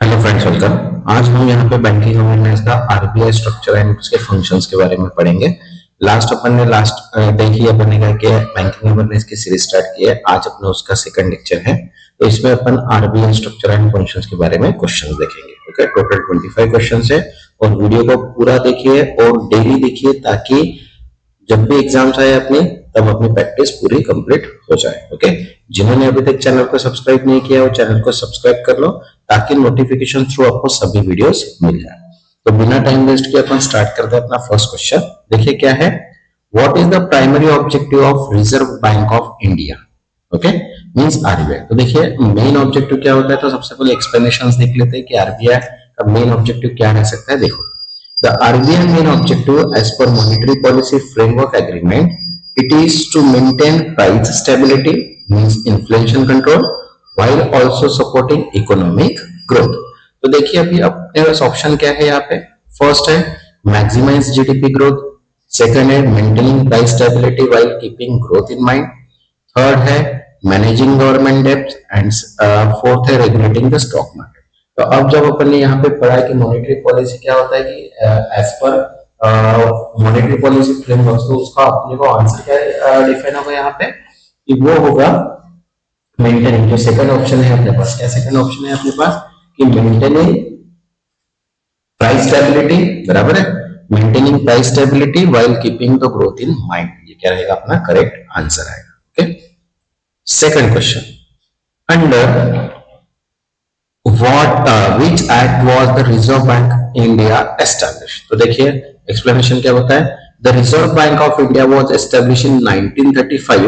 Hello friends, welcome. आज हम यहाँ पे बैंकिंग अवेयरनेस का आरबीआई स्ट्रक्चर एंड उसके फंक्शंस के बारे में पढ़ेंगे। अपन ने देखिए अपन ने क्या किया, बैंकिंग अवेयरनेस की सीरीज स्टार्ट की है। आज अपना उसका सेकंड लेक्चर है, तो इसमें अपन आरबीआई स्ट्रक्चर एंड फंक्शंस के बारे में क्वेश्चंस देखेंगे। ओके, टोटल 25 क्वेश्चंस है और वीडियो को पूरा देखिए और डेली देखिए, ताकि जब भी एग्जाम्स आए अपने, तब अपनी प्रैक्टिस पूरी कंप्लीट हो जाए। ओके, जिन्होंने अभी तक चैनल को सब्सक्राइब नहीं किया वो चैनल को सब्सक्राइब कर लो, ताकि नोटिफिकेशन थ्रू आपको सभी वीडियोस मिल जाए। तो बिना टाइम वेस्ट किए अपन स्टार्ट करते हैं अपना फर्स्ट क्वेश्चन। देखिए क्या है, what is the primary objective of reserve bank of India? Okay, means RBI. तो देखिए मेन ऑब्जेक्टिव क्या होता है, तो सबसे पहले एक्सप्लेनेशंस देख लेते हैं कि आरबीआई का मेन ऑब्जेक्टिव क्या रह सकता है। देखो, the RBI main objective as per monetary policy framework agreement, it is to maintain price stability, means inflation control, while also supporting economic growth. तो देखिए अभी अपने पास ऑप्शन क्या है यहाँ पे। फर्स्ट है मैक्सिमाइज जीडीपी ग्रोथ, सेकंड है maintaining price stability while keeping growth in mind, third है मैनेजिंग गवर्नमेंट डेब्ट एंड फोर्थ है रेगुलेटिंग द स्टॉक मार्केट। तो अब जब अपन ने यहाँ पे पढ़ा है कि मॉनेटरी पॉलिसी क्या होता है, कि as per monetary policy framework, तो उसका अपने को आंसर क्या डिफाइन होगा यहाँ पे, कि वो होगा मेंटेनिंग। जो सेकंड ऑप्शन है अपने पास, क्या सेकंड ऑप्शन है अपने पास, कि मेंटेनिंग प्राइस स्टेबिलिटी, बराबर है, maintaining price stability while keeping the growth in mind. ये क्या रहेगा अपना करेक्ट आंसर आएगा। Okay, second question, under which act was the Reserve Bank India established? तो देखिए एक्सप्लेनेशन क्या होता है। The Reserve Bank of India was established in 1935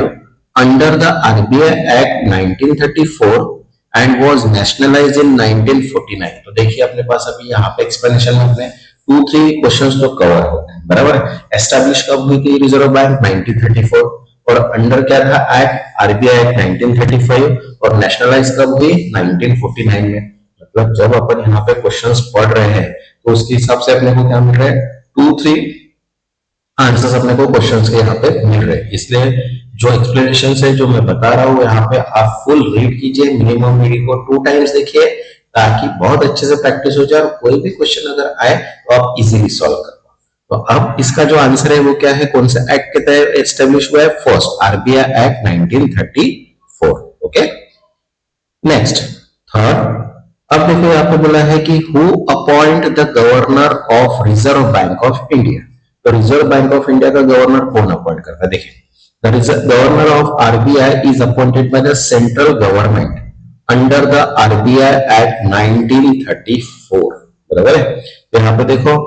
under the RBI Act 1934 and was nationalized in 1949। तो देखिए अपने पास अभी यहाँ पे एक्सप्लेनेशन में अपने 2-3 क्वेश्चंस तो कवर होते हैं, बराबर है। एस्टेब्लिश कब हुई थी रिजर्व बैंक? 1934। और अंडर क्या था एक्ट? RBI act 1935। और नेशनलाइज कब हुई? 1949 में। मतलब जब अपन यहाँ पे क्वेश्चंस पढ़ रहे हैं तो उसके हिसाब से अपने को क्या मिल रहा है, 2-3 आंसर्स अपने को क्वेश्चंस के यहाँ पे मिल रहे हैं। इसलिए जो एक्सप्लेनेशन है जो मैं बता रहा हूँ यहाँ पे, आप फुल रीड कीजिए, मिनिमम वीडियो को 2 टाइम्स देखिए, ताकि बहुत अच्छे से प्रैक्टिस हो जाए और कोई भी क्वेश्चन अगर आए तो आप इजीली सॉल्व कर पाओ। तो अब इसका जो आंसर है वो क्या है, कौन सा एक्ट के तहत एस्टेब्लिश हुआ है? First RBI act 1934। Okay, next third. अब देखो यहाँ पे बोला है कि who appoint the governor of reserve bank of India. तो रिजर्व बैंक ऑफ इंडिया का गवर्नर कौन अपॉइंट करता है? देखिए, the governor of RBI is appointed by the central government under the RBI act 1934, बराबर है। तो यहाँ पे देखो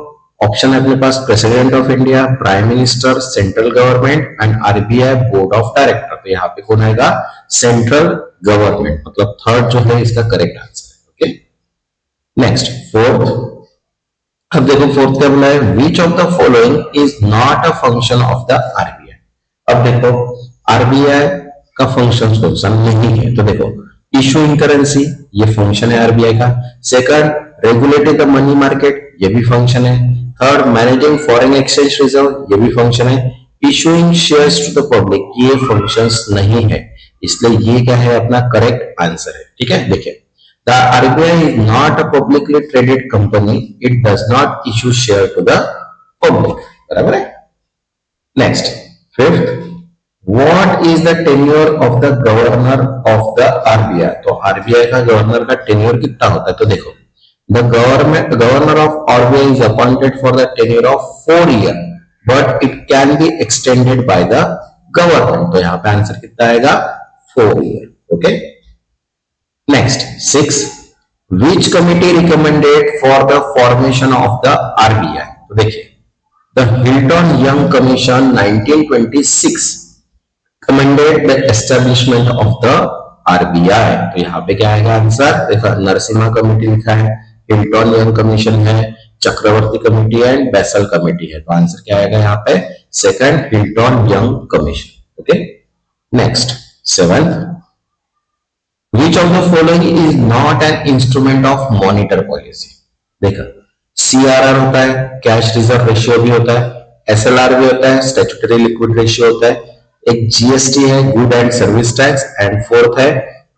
ऑप्शन है अपने पास, president of India, prime minister, central government and RBI board of director. तो यहाँ पे कौन आएगा? सेंट्रल गवर्नमेंट, मतलब थर्ड जो है इसका करेक्ट आंसर है। Okay, next fourth. अब देखो फोर्थ क्या बोला है, विच of the following is not a function of the RBI. अब देखो आरबीआई का फंक्शन कौन सा नहीं है, तो देखो इशूइंग करेंसी, ये फंक्शन है आरबीआई का। Second, regulating the money market, ये भी फंक्शन है। Third, managing foreign exchange reserve, ये भी फंक्शन है। Issuing shares to the public, ये फंक्शंस नहीं है, इसलिए ये क्या है अपना करेक्ट आंसर है। ठीक है, देखिए the RBI is not a publicly traded company, it does not issue share to the public, बराबर है। Next fifth, what is the tenure of the governor of the RBI? तो आरबीआई का governor का tenure कितना होता है? तो देखो the governor of RBI is appointed for the tenure of 4 years, but it can be extended by the government। तो यहाँ पे आंसर कितना आएगा? 4 years। Okay, next 6, which committee recommended for the formation of the RBI? तो देखिए the Hilton Young Commission 1926 recommended the establishment of the RBI। तो यहाँ पे क्या आएगा आंसर? देखो नरसिम्हा कमेटी लिखा है, हिल्टन यंग कमीशन है, चक्रवर्ती कमेटी एंड बेसल कमेटी है। तो आंसर क्या आएगा यहाँ पे? Second, Hilton young commission. Okay, next 7, Which of the following is not an instrument of monetary policy? देखो CRR होता है, कैश रिजर्व रेशियो भी होता है, SLR भी होता है, स्टैट्यूटरी लिक्विड रेशियो होता है, एक जीएसटी है, good and service tax, and fourth है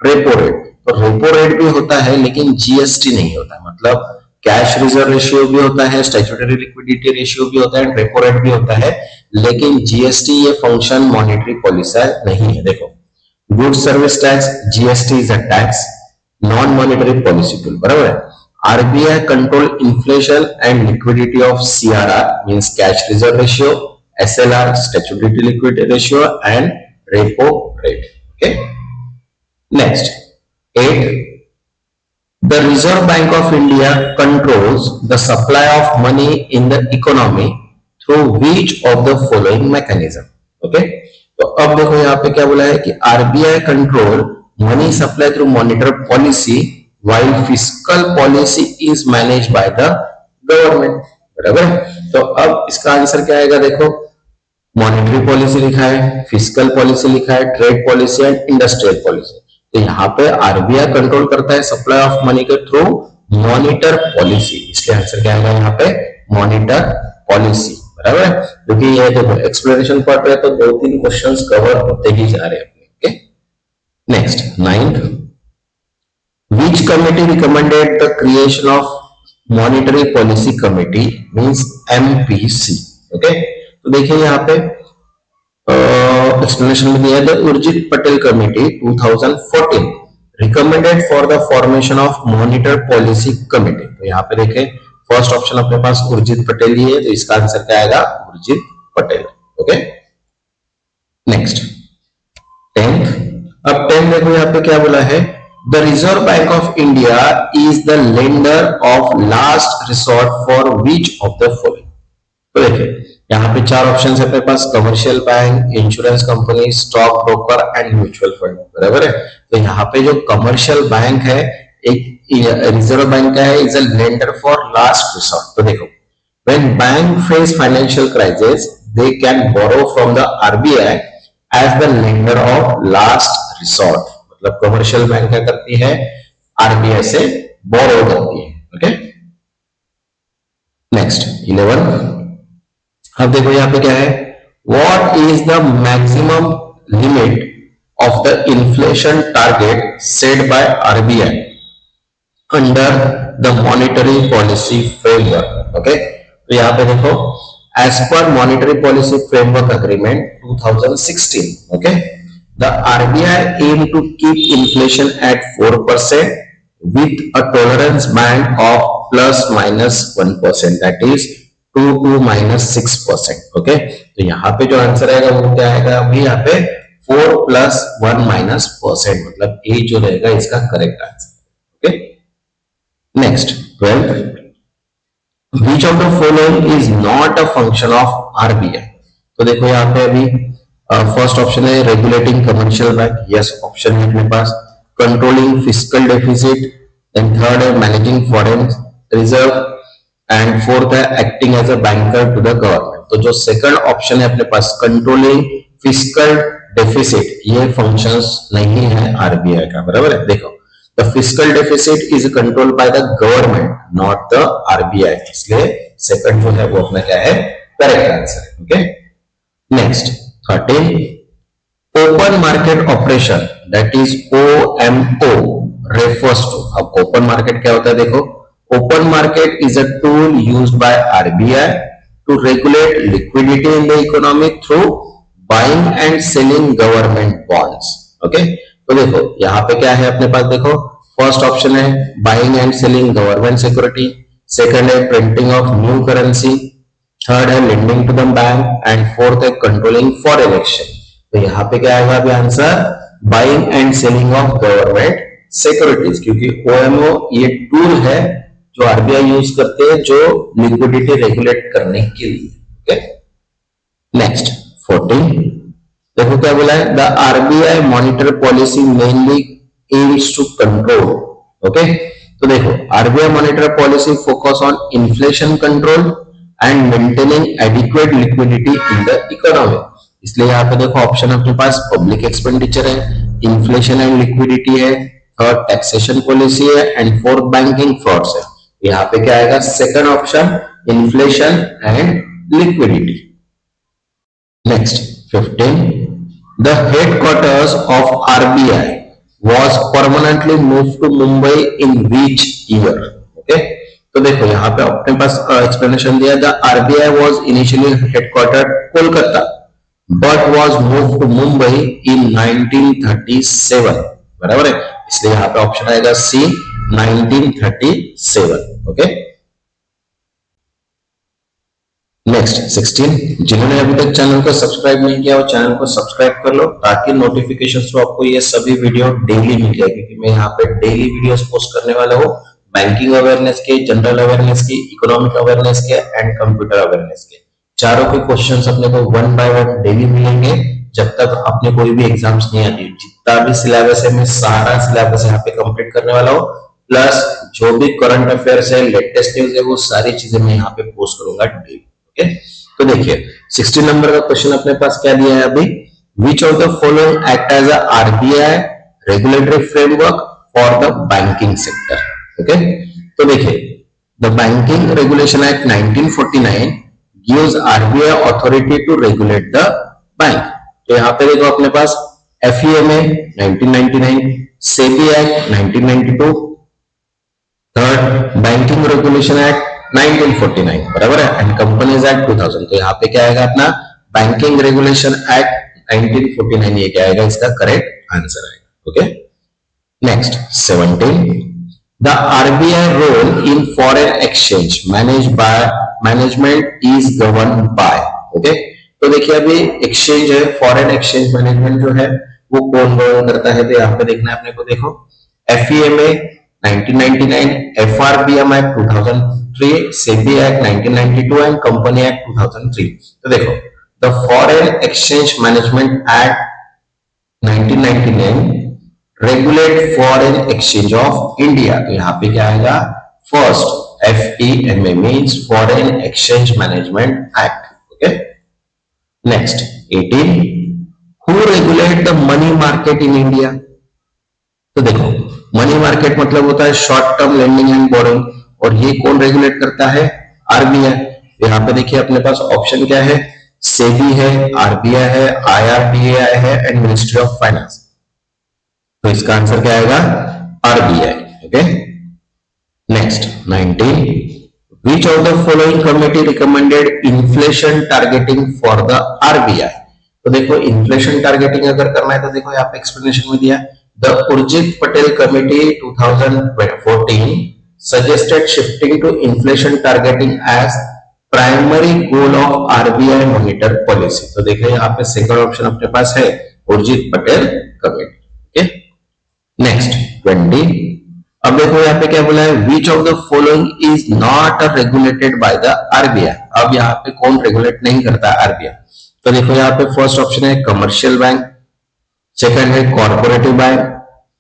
रेपो रेट। तो रेपो रेट भी होता है लेकिन जीएसटी नहीं होता, मतलब कैश रिजर्व रेशियो भी होता है, स्टैट्यूटरी लिक्विडिटी रेशियो भी होता है, रेपो रेट भी होता है, लेकिन जीएसटी ये फंक्शन मॉनेटरी पॉलिसी नहीं है। देखो, good service tax, GST is a tax, non monetary policy tool, बराबर है। RBI control inflation and liquidity of CRR means cash reserve ratio, SLR statutory liquidity ratio and repo rate. Okay, next 8, the Reserve Bank of India controls the supply of money in the economy through which of the following mechanism? Okay, तो अब देखो यहाँ पे क्या बोला है कि RBI control money supply through monitor policy while fiscal policy is managed by the government, बराबर। तो अब इसका आंसर क्या आएगा, देखो मॉनिटरी पॉलिसी लिखा है, फिस्कल पॉलिसी लिखा है, trade policy and industrial policy. तो यहाँ पे आरबीआई कंट्रोल करता है सप्लाई ऑफ मनी के थ्रू मॉनिटर पॉलिसी, इसलिए आंसर क्या आएगा यहाँ पे मॉनिटर पॉलिसी, बराबर है। क्योंकि ये देखो एक्सप्लेनेशन पढ़ रहे तो 2-3 क्वेश्चंस कवर होते ही जा रहे हैं अपने। Okay, next 9th, which committee recommended the creation of monetary policy committee means MPC? Okay, तो देखिए यहाँ पे एक्सप्लेनेशन में दिया है, Urjit Patel committee 2014 recommended for the formation of monitor policy committee. तो यहाँ पे देखें फर्स्ट ऑप्शन अपने पास उर्जित पटेल ही है, तो इसका आंसर क्या आएगा Urjit Patel. Okay, next 10th, अब 10 देखो यहाँ पे क्या बोला है, the Reserve bank of India is the lender of last resort for which of the following. तो देखिए यहाँ पे 4 ऑप्शन है अपने पास, commercial bank, insurance company, stock broker and mutual fund, बराबर है। तो यहाँ पे जो कमर्शियल बैंक है, एक रिजर्व बैंक का है, is a lender for last resort. तो देखो when bank face financial crisis they can borrow from the RBI as the lender of last resort, मतलब कमर्शियल बैंक क्या करती है आरबीआई से बोरो करती है। ओके, नेक्स्ट 11, अब देखो यहाँ पे क्या है, what is the maximum limit of the inflation target set by RBI under the monetary policy framework. Okay, तो यहाँ पे देखो as per monetary policy framework agreement 2016, okay, the RBI aim to keep inflation at 4% with a tolerance band of ±1%, that is 2 to -6%। Okay, तो यहाँ पे जो answer आएगा वो क्या आएगा, अभी यहाँ पे 4 + 1 - %, मतलब ए जो रहेगा इसका correct answer. Okay, next 12th, which of the following is not a function of RBI? तो देखो यहाँ पे अभी फर्स्ट ऑप्शन है regulating commercial bank, yes option है अपने पास, controlling fiscal deficit, then third है managing foreign reserve, and fourth है acting as a banker to the government. तो जो सेकंड ऑप्शन है अपने पास कंट्रोलिंग फिस्कल डेफिसिट, ये फंक्शंस नहीं है आरबीआई का, बराबर है। देखो the fiscal deficit is controlled by the government not the RBI, इसलिए सेकंड जो है वो अपना क्या है करेक्ट आंसर है। Okay, next 13, open market operation that is OMO refers to। अब ओपन मार्केट क्या होता है, देखो open market is a tool used by RBI to regulate liquidity in the economy through buying and selling government bonds. Okay, तो देखो यहाँ पे क्या है अपने पास, देखो फर्स्ट ऑप्शन है buying and selling government security, second है printing of new currency, third है lending to the bank and fourth है कंट्रोलिंग फॉरेन एक्सचेंज। तो यहाँ पे क्या आएगा अभी answer buying and selling of government securities, क्योंकि OMO ये टूल है जो आरबीआई यूज करते हैं जो लिक्विडिटी रेगुलेट करने के लिए। ओके, नेक्स्ट 14, देखो क्या बोला है, the RBI monitor policy mainly aims to control. Okay, तो देखो RBI monitor policy focus on inflation control and maintaining adequate liquidity in the economy, इसलिए यहाँ पे देखो ऑप्शन अपने पास पब्लिक एक्सपेंडिचर है, इन्फ्लेशन एंड लिक्विडिटी है, थर्ड टैक्सेशन पॉलिसी है एंड फोर्थ बैंकिंग फ्रॉड्स है। यहाँ पे क्या आएगा second option inflation and liquidity. Next 15, the headquarters of RBI was permanently moved to Mumbai in which year? Okay, तो देखो यहाँ पे अपने पास एक्सप्लेनेशन दिया, the RBI was initially headquartered Kolkata but was moved to Mumbai in 1937, बराबर है, इसलिए यहाँ पे ऑप्शन आएगा सी 1937. ओके, नेक्स्ट 16, जिन्होंने अभी तक चैनल को सब्सक्राइब नहीं किया वो चैनल को सब्सक्राइब कर लो ताकि नोटिफिकेशंस थ्रू आपको ये सभी वीडियो डेली मिल जाए, क्योंकि मैं यहाँ पे डेली वीडियोस पोस्ट करने वाला हूँ बैंकिंग अवेयरनेस के, जनरल अवेयरनेस की, इकोनॉमिक अवेयरनेस के एंड कंप्यूटर अवेयरनेस के. चारों के क्वेश्चंस अपने को वन बाय वन डेली मिलेंगे जब तक अपने कोई भी एग्जाम्स नहीं आती. जितना भी सिलेबस है मैं सारा सिलेबस यहाँ पे कंप्लीट करने वाला हूँ, प्लस जो भी करंट अफेयर्स है, लेटेस्ट न्यूज है, वो सारी चीजें मैं यहाँ पे पोस्ट करूंगा डेली. ओके, तो देखिए 16 नंबर का क्वेश्चन अपने पास क्या दिया है अभी, which of the following act as a RBI regulatory framework for the banking sector. Okay, तो देखिए the banking regulation act 1949 gives RBI authority to regulate the bank. तो यहाँ पे देखो अपने पास FEMA 1999, SEBI act 1992, third banking regulation act 1949, बराबर है, एंड कंपनीज एक्ट 2000. तो यहाँ पे क्या आएगा अपना बैंकिंग रेगुलेशन एक्ट 1949, ये क्या आएगा इसका करेक्ट आंसर आएगा. Okay, next 17, the RBI role in foreign exchange management is govern by. Okay, तो देखिए अभी एक्सचेंज है, फॉरेन एक्सचेंज मैनेजमेंट जो है वो कौन गवर्न करता है, तो यहाँ पे देखना है अपने को. देखो FEMA 1999, FRBM act 2003, SEBI act 1992 and company act 2003. तो देखो the foreign exchange management act 1999 regulate foreign exchange of India. तो यहाँ पे क्या आएगा, first FEMA means foreign exchange management act. Okay, next 18, who regulate the money market in India. तो देखो money market मतलब होता है short term lending and borrowing, और ये कौन रेगुलेट करता है, आरबीआई. यहाँ पे देखिए अपने पास ऑप्शन क्या है, सेबी है, आरबीआई है, आईआरडीएआई है एंड मिनिस्ट्री ऑफ फाइनेंस. तो इसका आंसर क्या आएगा, RBI. Okay, next 19, which of the following committee recommended inflation targeting for the RBI. तो देखो इन्फ्लेशन टारगेटिंग अगर करना है तो देखो यहाँ पे एक्सप्लेनेशन में दिया, the Urjit Patel committee 2014 suggested shifting to inflation targeting as primary goal of RBI monitor policy. तो देखिए यहाँ पे सेकंड ऑप्शन अपने पास है Urjit Patel committee. Okay, next 20, अब देखो यहाँ पे क्या बोला है, विच of the following is not regulated by the RBI. अब यहाँ पे कौन रेगुलेट नहीं करता आरबीआई. तो देखो यहाँ पे फर्स्ट ऑप्शन है कमर्शियल बैंक, सेकंड है cooperative bank,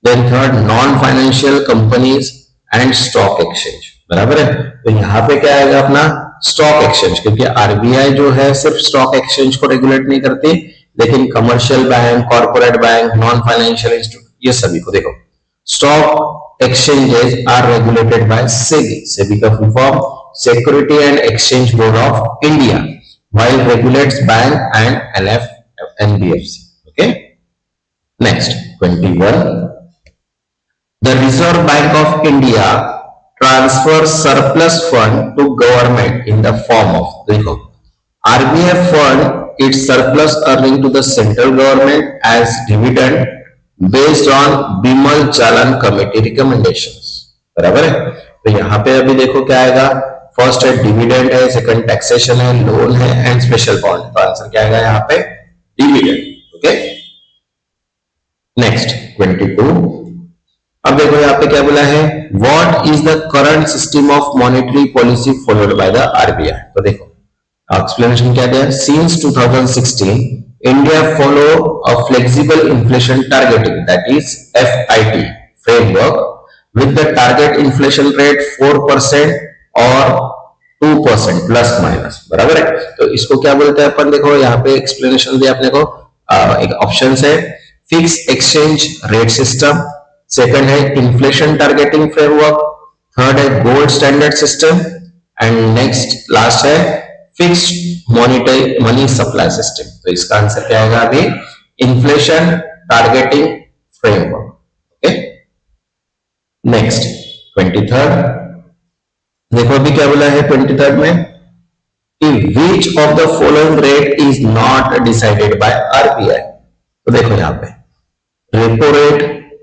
then third non financial companies and stock exchange, बराबर है. तो यहाँ पे क्या आएगा अपना स्टॉक एक्सचेंज, क्योंकि आरबीआई जो है सिर्फ स्टॉक एक्सचेंज को रेगुलेट नहीं करती, लेकिन commercial bank, corporate bank, non financial institute, ये सभी को. देखो stock exchanges are regulated by SEBI. SEBI का full form security and exchange board of India, while regulates bank and NBFC. Okay, next 21, the Reserve Bank of India transfers surplus fund to government in the form of. देखो RBI fund its surplus earning to the central government as dividend based on Bimal Jalan Committee recommendations, बराबर है. तो यहाँ पे अभी देखो क्या आएगा, फर्स्ट है डिविडेंड है, सेकंड टैक्सेशन है, लोन है एंड स्पेशल बॉन्ड. तो आंसर क्या आएगा यहाँ पे डिविडेंड. ओके, नेक्स्ट 22, अब देखो यहाँ पे क्या बोला है, what is the current system of monetary policy followed by the RBI. तो देखो एक्सप्लेनेशन क्या दिया, since 2016 India follow a flexible inflation targeting that is FIT framework with the target inflation rate 4% और 2% प्लस माइनस, बराबर है. तो इसको क्या बोलते हैं अपन, देखो यहाँ पे एक्सप्लेनेशन दिया अपने को, एक ऑप्शन है fix exchange rate system, second है इन्फ्लेशन टारगेटिंग फ्रेमवर्क, थर्ड है gold standard system and next last है fixed monetary money supply system. तो इसका आंसर क्या आएगा अभी, inflation targeting framework. Okay, next 23rd, देखो अभी क्या बोला है 23rd में कि which of the following rate is not decided by RBI. तो देखो यहाँ पे repo rate,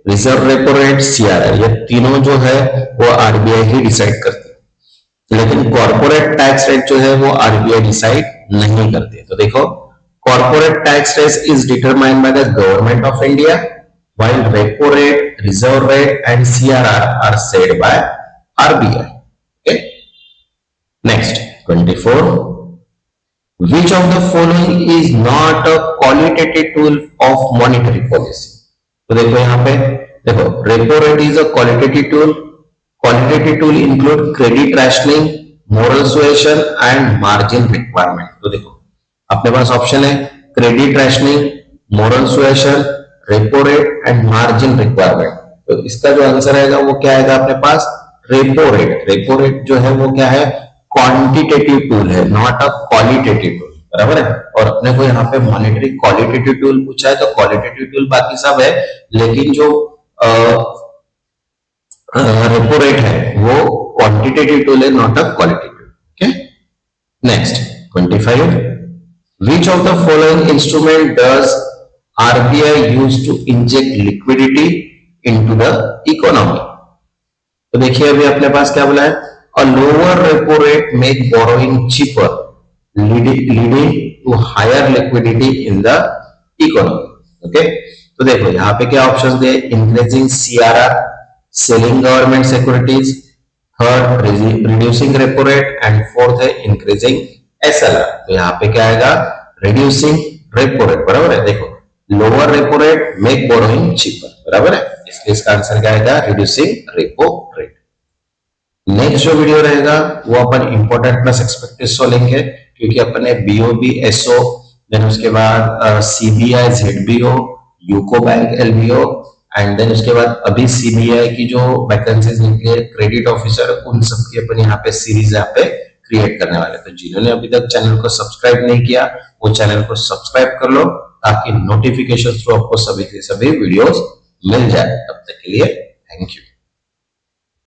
reserve repo rate, CRR, ये तीनों जो है वो आरबीआई ही डिसाइड करती है, लेकिन कॉर्पोरेट टैक्स रेट जो है वो आरबीआई डिसाइड नहीं करती। तो देखो corporate tax rate is determined by the government of India, while repo rate, reserve rate and CRR are set by RBI. Okay. Next, 24. Which of the following is not a qualitative tool of monetary policy? तो देखो यहाँ पे देखो repo rate is a qualitative tool. Qualitative tool include credit rationing, moral suasion and margin requirement. तो देखो अपने पास option है credit rationing, moral suasion, repo rate and margin requirement. तो इसका जो आंसर आएगा वो क्या आएगा अपने पास रेपो रेट। रेपो रेट जो है वो क्या है क्वांटिटेटिव टूल है, नॉट अ क्वालिटेटिव टूल, बराबर है। और अपने को यहाँ पे मॉनेटरी क्वालिटेटिव टूल पूछा है, तो क्वालिटेटिव टूल बाकी सब है, लेकिन जो रेपो रेट है वो क्वांटिटेटिव टूल है, not a qualitative. Okay, next 25, which of the following instrument does RBI use to inject liquidity into the economy? तो देखिए अभी अपने पास क्या बोला है, a lower repo rate make borrowing cheaper, leading to higher liquidity in the economy. Okay, तो देखो यहाँ पे क्या ऑप्शंस दिए, increasing CRR, selling government securities, third reducing repo rate and fourth है increasing SLR। तो यहाँ पे क्या आएगा रिड्यूसिंग रेपो रेट, बराबर है। देखो lower repo rate make borrowing cheaper, बराबर है, इसलिए इसका आंसर क्या आएगा रिड्यूसिंग रेपो रेट। नेक्स्ट जो वीडियो रहेगा वो अपन इंपोर्टेंट प्लस एक्सपेक्टेड सो लेंगे, क्योंकि अपन ने बीओबी एसओ, देन उसके बाद CBI ZBO, UCO bank LBO and then उसके बाद अभी सीबीआई की जो वैकेंसीज निकली है क्रेडिट ऑफिसर, उन सब की अपन यहाँ पे सीरीज यहाँ पे क्रिएट करने वाले। तो जिन्होंने अभी तक चैनल को सब्सक्राइब नहीं किया वो चैनल को सब्सक्राइब कर लो, ताकि नोटिफिकेशन थ्रू आपको सभी के सभी वीडियोस मिल जाए। तब तक के लिए थैंक यू।